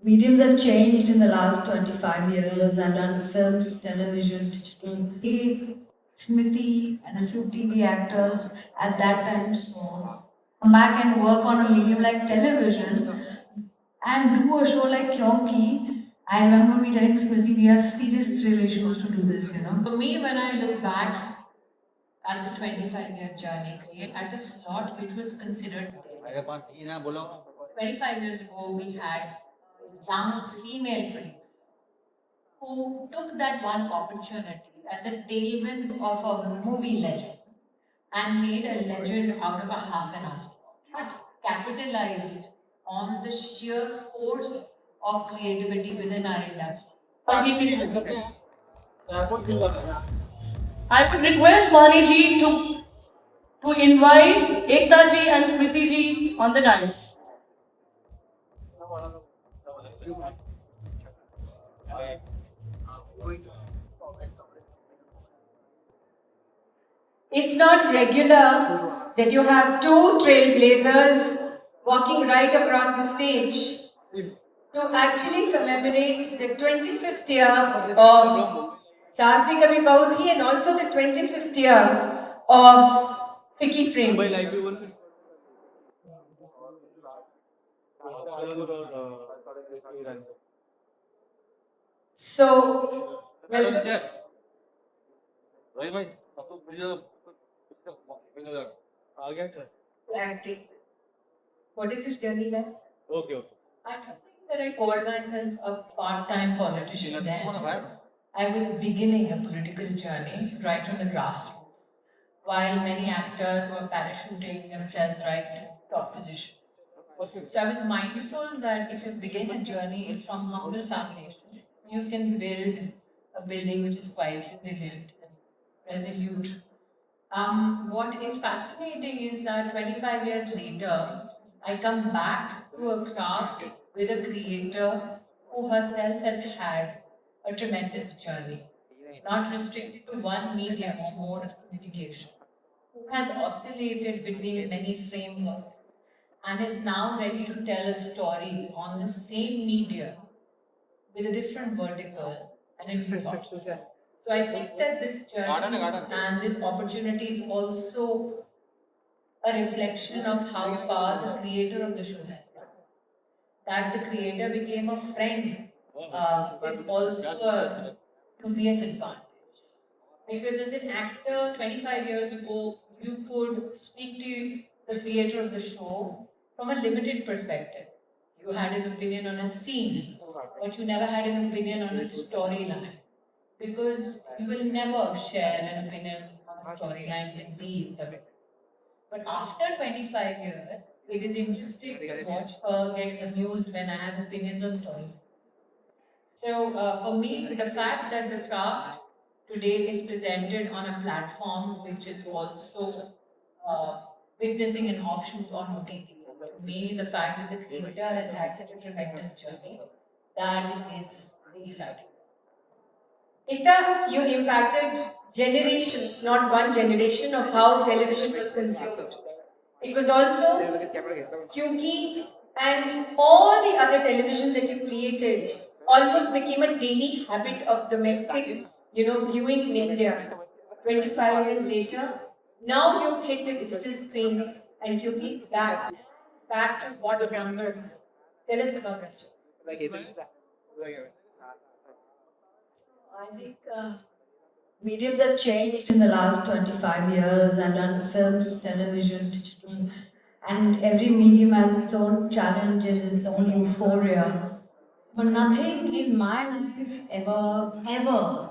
Mediums have changed in the last 25 years. I've done films, television, digital. Smriti and a few TV actors at that time so come back and work on a medium like television and do a show like Kyunki. I remember me telling Smriti, we have serious thrill issues to do this, you know. For me, when I look back at the 25-year journey, create at a slot which was considered 25 years ago, we had a young female producer who took that one opportunity at the tailwinds of a movie legend and made a legend out of a half an hour. But capitalized on the sheer force of creativity within our industry. I would request Vani ji to invite Ekta ji and Smriti ji on the dais. It's not regular that you have two trailblazers walking right across the stage to actually commemorate the 25th year of Saas Bhi Kabhi Bahu Thi and also the 25th year of Vicky Frames. So, welcome. Acting. What is this journey like? I don't think that I called myself a part-time politician then. I was beginning a political journey right from the grassroots, while many actors were parachuting themselves right to top positions. So I was mindful that if you begin a journey from humble foundations, you can build a building which is quite resilient and resolute. What is fascinating is that 25 years later, I come back to a craft with a creator who herself has had a tremendous journey, not restricted to one medium or mode of communication, who has oscillated between many frameworks and is now ready to tell a story on the same medium with a different vertical and a new thought. So I think that this journey and this opportunity is also a reflection of how far the creator of the show has come. That the creator became a friend is also a dubious advantage. Because as an actor, 25 years ago, you could speak to the creator of the show from a limited perspective. You had an opinion on a scene, but you never had an opinion on a storyline. Because you will never share an opinion on a storyline with the director. But after 25 years, it is interesting to watch her get amused when I have opinions on story. So for me, the fact that the craft today is presented on a platform which is also uh, witnessing an offshoot on OTT. To me, the fact that the creator has had such a tremendous journey, that is exciting. Ekta, you impacted generations, not one generation, of how television was consumed. It was also Kyunki and all the other television that you created almost became a daily habit of domestic, viewing in India. 25 years later, now you've hit the digital screens and Kyunki is back to what numbers. Tell us about rest. I think mediums have changed in the last 25 years. I've done films, television, digital, and every medium has its own challenges, its own euphoria. But nothing in my life ever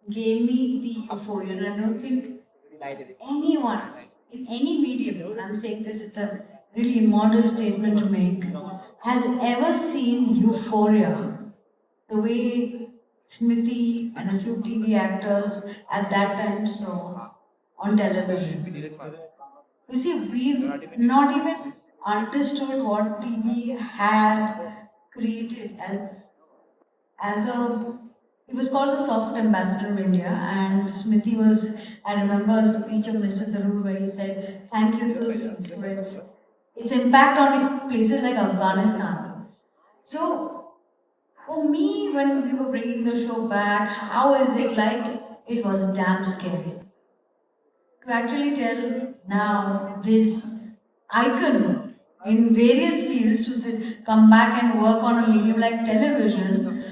gave me the euphoria. And I don't think anyone in any medium, and I'm saying this, it's a really modest statement to make, has ever seen euphoria the way Smriti and a few TV actors at that time saw on television. You see, we've not even understood what TV had created as a. It was called the Soft Ambassador of India, and Smriti was. I remember a speech of Mr. Tharoor where he said, "Thank you to its impact on places like Afghanistan." So For me, when we were bringing the show back, how is it like? It was damn scary. To actually tell now this icon in various fields to come back and work on a medium like television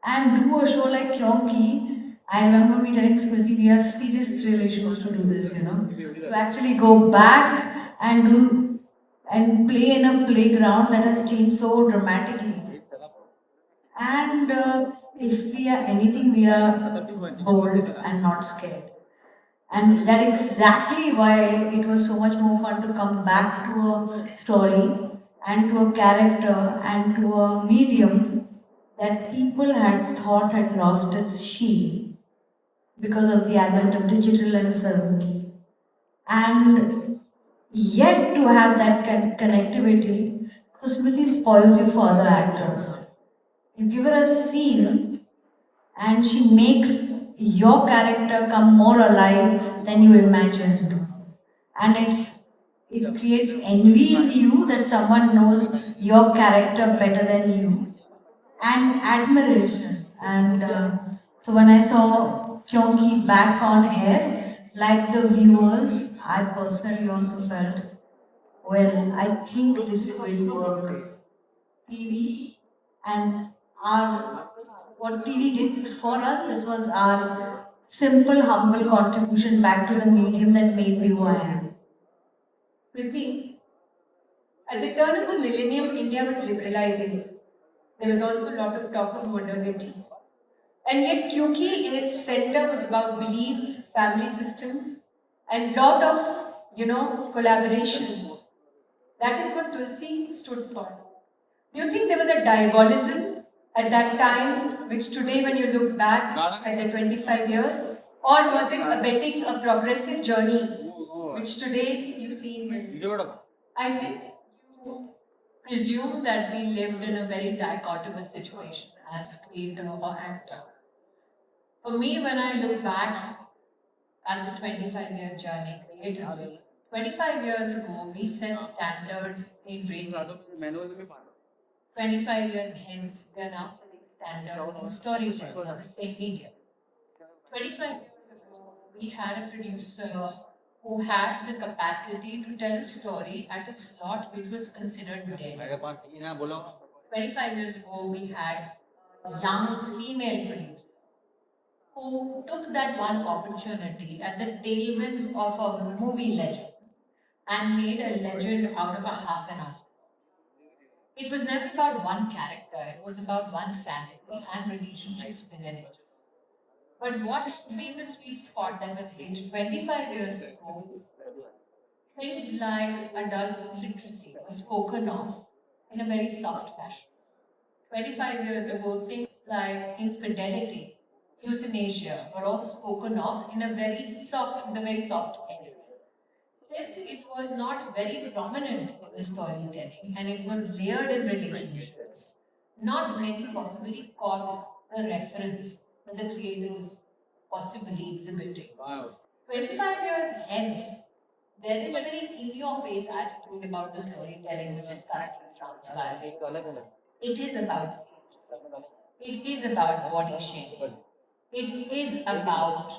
and do a show like Kyunki. I remember me telling Smriti, we have serious thrill issues to do this, to actually go back and do and play in a playground that has changed so dramatically. And if we are anything, we are bold and not scared. And that exactly why it was so much more fun to come back to a story and to a character and to a medium that people had thought had lost its sheen because of the advent of digital and film. And yet to have that connectivity, so Smriti spoils you for other actors. You give her a scene and she makes your character come more alive than you imagined. And it creates envy in you that someone knows your character better than you, and admiration. And so when I saw Kyunki back on air, like the viewers, I personally also felt, well, I think this will work. TV and our what TV did for us, this was our simple, humble contribution back to the medium that made me who I am. Priti, at the turn of the millennium, India was liberalizing. There was also a lot of talk of modernity. And yet, Kyunki in its center was about beliefs, family systems, and lot of, collaboration. That is what Tulsi stood for. Do you think there was a diabolism at that time, which today, when you look back at the 25 years, or was it abetting a progressive journey, which today you see in the... I think you presume that we lived in a very dichotomous situation as creator or actor. For me, when I look back at the 25-year journey creatively, 25 years ago, we set standards in ratings. 25 years hence, we are now setting standards in storytelling on the same medium. 25 years ago, we had a producer who had the capacity to tell a story at a slot which was considered dead. 25 years ago, we had a young female producer who took that one opportunity at the tailwinds of a movie legend and made a legend out of a half an hour. It was never about one character, it was about one family and relationships within it. But what had been the sweet spot that was hit 25 years ago, things like adult literacy were spoken of in a very soft fashion. 25 years ago, things like infidelity, euthanasia were all spoken of in a very soft, with a very soft edge. Since it was not very prominent in the storytelling and it was layered in relationships, not many possibly caught the reference that the creator was possibly exhibiting. 25 years hence, there is a very in your face attitude about the storytelling which is currently transpiring. It is about it is about body shaming. It is about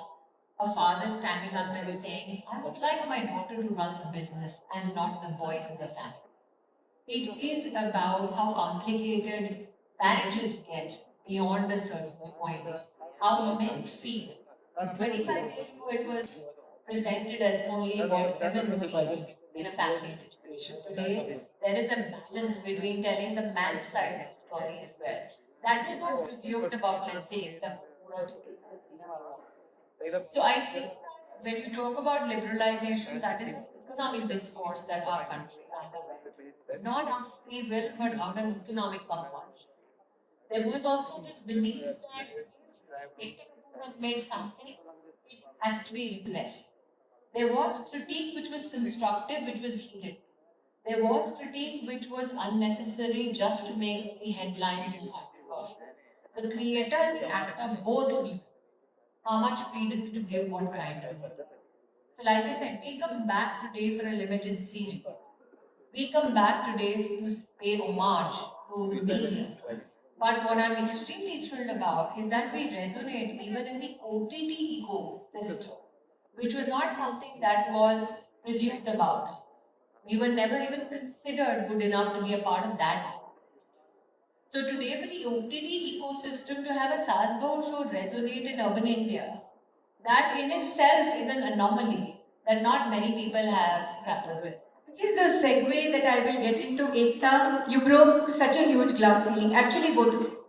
a father standing up and saying, I would like my daughter to run the business and not the boys in the family. It is about how complicated marriages get beyond a certain point, how men feel. 25 years ago, it was presented as only what women feel in a family situation. Today, there is a balance between telling the man's side of the story as well. That was not presumed about, let's say, Ekta Kapoor. So I think when you talk about liberalization, that is an economic discourse that our country underwent. Not out of free will, but out of economic compulsion. There was also this belief that if Ekta Kapoor has made something, it has to be repressed. There was critique which was constructive, which was heated. There was critique which was unnecessary just to make the headlines more controversial. The creator and the actor both knew how much credence to give what kind of. So, like I said, we come back today for a limited series. We come back today to pay homage to the media. But what I'm extremely thrilled about is that we resonate even in the OTT ecosystem, which was not something that was presumed about. We were never even considered good enough to be a part of that. So today, for the OTT ecosystem to have a Sasbo show resonate in urban India, that in itself is an anomaly that not many people have grappled with. Which is the segue that I will get into. Ekta, you broke such a huge glass ceiling. Actually, both of you.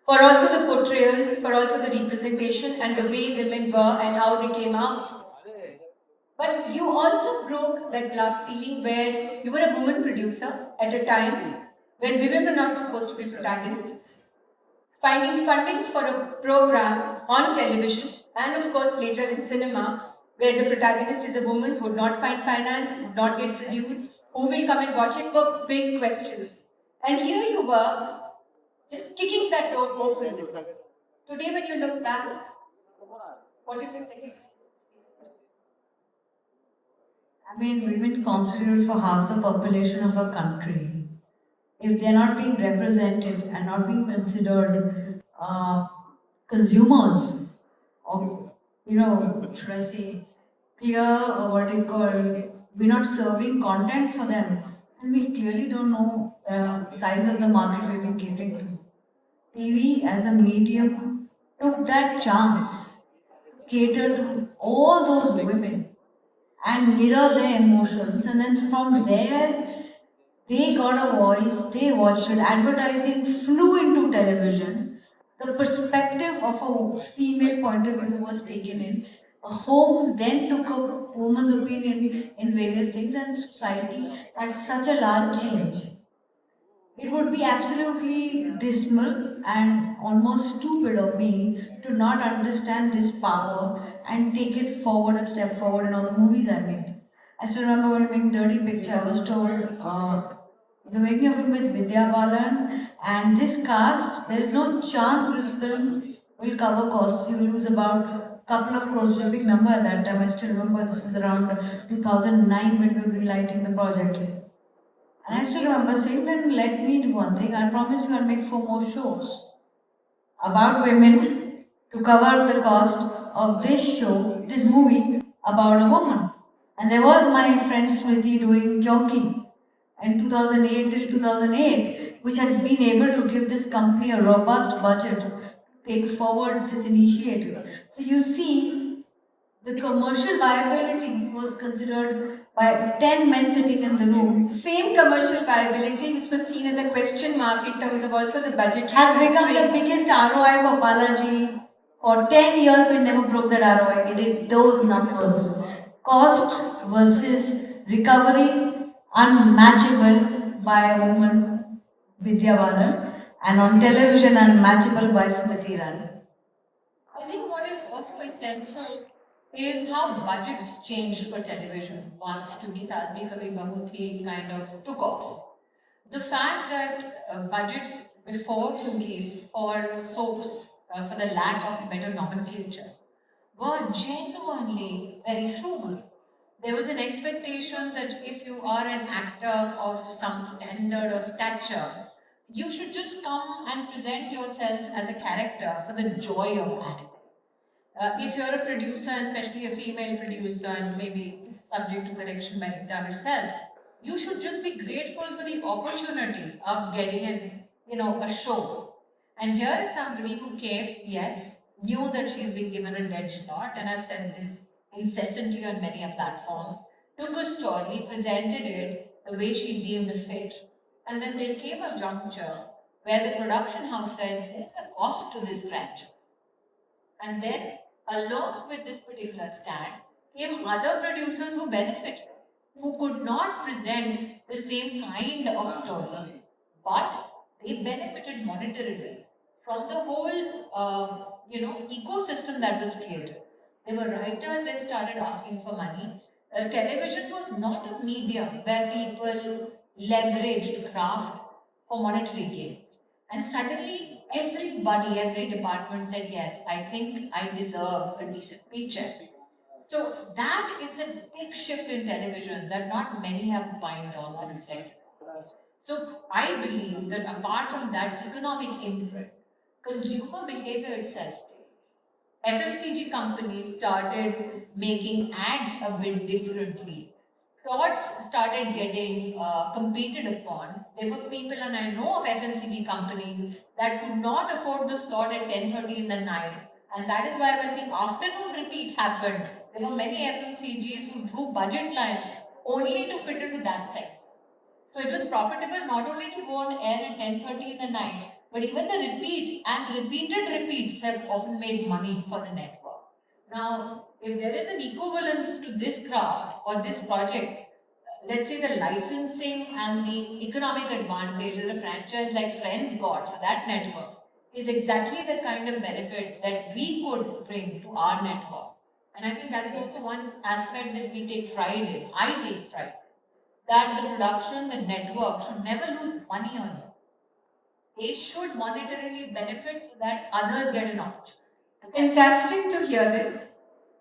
For also the portrayals, for also the representation and the way women were and how they came out. But you also broke that glass ceiling where you were a woman producer at a time when women were not supposed to be protagonists. Finding funding for a program on television and, of course, later in cinema, where the protagonist is a woman who would not find finance, would not get produced, who will come and watch it, were big questions. And here you were, just kicking that door open. Today, when you look back, what is it that you see? I mean, women constitute for half the population of a country. If they're not being represented and not being considered consumers, or should I say, clear or what do you call, we're not serving content for them, and we clearly don't know the size of the market we've been catering to. TV as a medium took that chance, cater to all those women and mirror their emotions, and then from there they got a voice, they watched it, advertising flew into television. The perspective of a female point of view was taken in. A home then took a woman's opinion in various things, and society had such a large change. It would be absolutely dismal and almost stupid of me to not understand this power and take it forward, a step forward in all the movies I made. I still remember when making Dirty Picture, I was told, we're making a film with Vidya Balan, and this cast, there is no chance this film will cover costs. You lose about a couple of crores, a big number at that time. I still remember this was around 2009 when we were relighting the project. And I still remember saying, then let me do one thing. I promise you I'll make 4 more shows about women to cover the cost of this show, this movie about a woman. And there was my friend Smriti doing Kyunki in 2008 till 2008, which had been able to give this company a robust budget to take forward this initiative. So you see, the commercial viability was considered by 10 men sitting in the room. Same commercial viability, which was seen as a question mark in terms of also the budgetary has become the biggest ROI for Balaji. For 10 years, we never broke that ROI. It did those numbers. Cost versus recovery, unmatchable by a woman, Vidya Balan, and on television, unmatchable by Smriti Irani. I think what is also essential is how budgets changed for television once Kyunki Saas Bhi Kabhi Bahu Thi kind of took off. The fact that budgets before Kyunki for soaps, for the lack of a better nomenclature, were genuinely very frugal. There was an expectation that if you are an actor of some standard or stature, you should just come and present yourself as a character for the joy of acting. If you're a producer, and especially a female producer, and maybe this is subject to correction by Ekta herself, you should just be grateful for the opportunity of getting a show. And here is somebody who came, yes, knew that she's been given a dead start, and I've said this incessantly on many platforms, took a story, presented it the way she deemed fit, and then there came a juncture where the production house said, there's a cost to this grandeur. And then, along with this particular stand, came other producers who benefited, who could not present the same kind of story, but they benefited monetarily from the whole, ecosystem that was created. There were writers that started asking for money. Television was not a medium where people leveraged craft for monetary gains. And suddenly, everybody, every department said, yes, I think I deserve a decent paycheck. So that is a big shift in television that not many have opined on or reflected. So I believe that apart from that economic imprint, consumer behavior itself, FMCG companies started making ads a bit differently. Plots started getting competed upon. There were people, and I know of FMCG companies that could not afford the slot at 10:30 in the night. And that is why when the afternoon repeat happened, there were many FMCGs who drew budget lines only to fit into that segment. So it was profitable not only to go on air at 10:30 in the night, but even the repeat and repeated repeats have often made money for the network. Now, if there is an equivalence to this craft or this project, let's say the licensing and the economic advantage that a franchise like Friends got for that network is exactly the kind of benefit that we could bring to our network. And I think that is also one aspect that we take pride in. I take pride that the production, the network should never lose money on you. They should monetarily benefit so that others get an opportunity. Fantastic to hear this.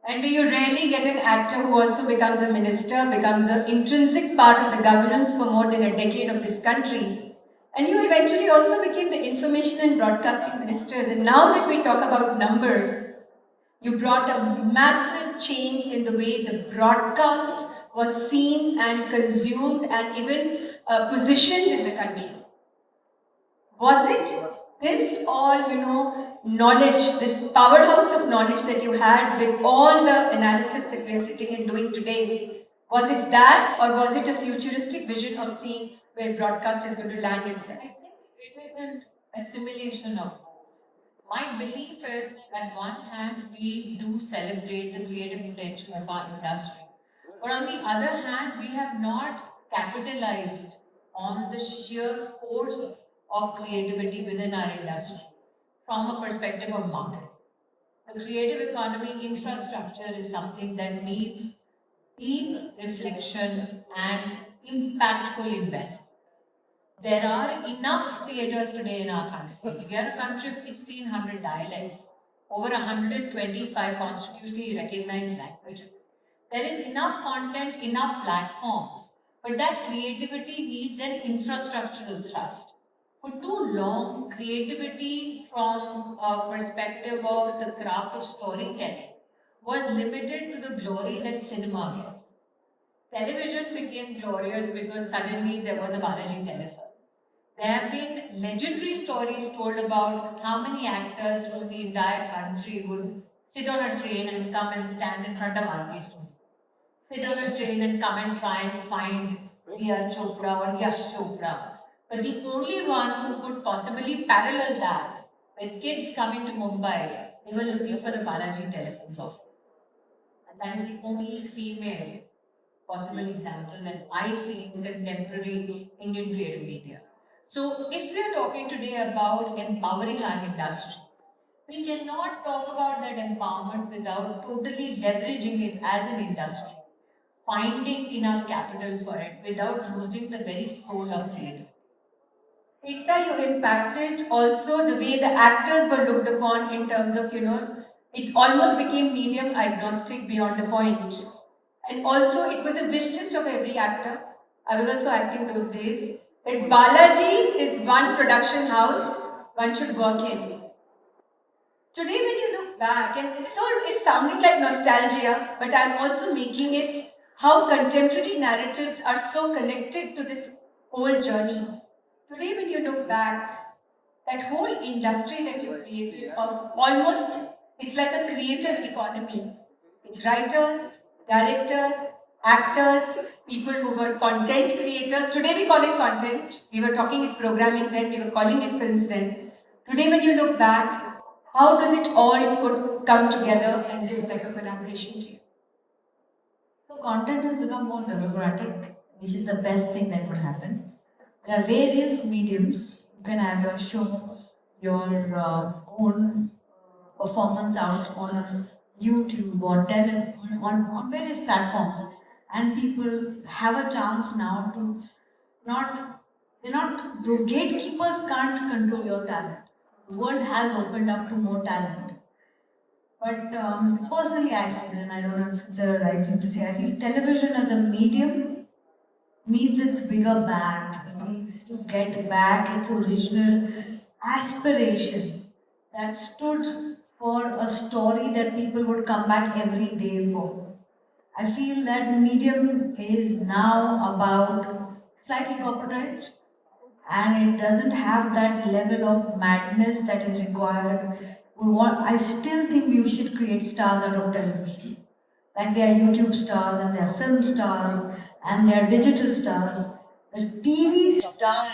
And do you really get an actor who also becomes a minister, becomes an intrinsic part of the governance for more than a decade of this country? And you eventually also became the information and broadcasting ministers. And now that we talk about numbers, you brought a massive change in the way the broadcast was seen and consumed and even positioned in the country. Was it this all, knowledge, this powerhouse of knowledge that you had with all the analysis that we are sitting and doing today? Was it that, or was it a futuristic vision of seeing where broadcast is going to land itself? I think it is an assimilation of my belief is that on one hand, we do celebrate the creative potential of our industry. But on the other hand, we have not capitalized on the sheer force of creativity within our industry from a perspective of market. The creative economy infrastructure is something that needs deep reflection and impactful investment. There are enough creators today in our country. We are a country of 1600 dialects, over 125 constitutionally recognized languages. There is enough content, enough platforms, but that creativity needs an infrastructural thrust. For too long, creativity from a perspective of the craft of storytelling was limited to the glory that cinema gives. Television became glorious because suddenly there was a Balaji telephone. There have been legendary stories told about how many actors from the entire country would sit on a train and come and stand in front of RP studio. Sit on a train and come and try and find Riya Chopra or Yash Chopra. But the only one who could possibly parallel that, when kids coming to Mumbai, they were looking for the Balaji telephones office. And that is the only female possible example that I see in contemporary Indian creative media. So, if we are talking today about empowering our industry, we cannot talk about that empowerment without totally leveraging it as an industry, finding enough capital for it without losing the very soul of creativity. Ekta, you impacted also the way the actors were looked upon in terms of, it almost became medium agnostic beyond a point. And also, it was a wish list of every actor. I was also acting those days. That Balaji is one production house one should work in. Today, when you look back, and this all is sounding like nostalgia, but I'm also making it how contemporary narratives are so connected to this whole journey. Today, when you look back, that whole industry that you created of almost, it's like a creative economy. It's writers, directors, actors, people who were content creators. Today we call it content. We were talking it programming then, we were calling it films then. Today when you look back, how does it all could come together and look like a collaboration to you? So content has become more democratic, which is the best thing that could happen. There are various mediums. You can have your show, your own performance out on a YouTube or on various platforms, and people have a chance now to not they're not the gatekeepers can't control your talent. The world has opened up to more talent. But personally, I feel, and I don't know if it's the right thing to say, I feel television as a medium needs its bigger back. It needs to get back its original aspiration that stood for a story that people would come back every day for. I feel that medium is now about slightly corporatized, and it doesn't have that level of madness that is required. I still think we should create stars out of television. Like they are YouTube stars and they are film stars and they are digital stars. The TV star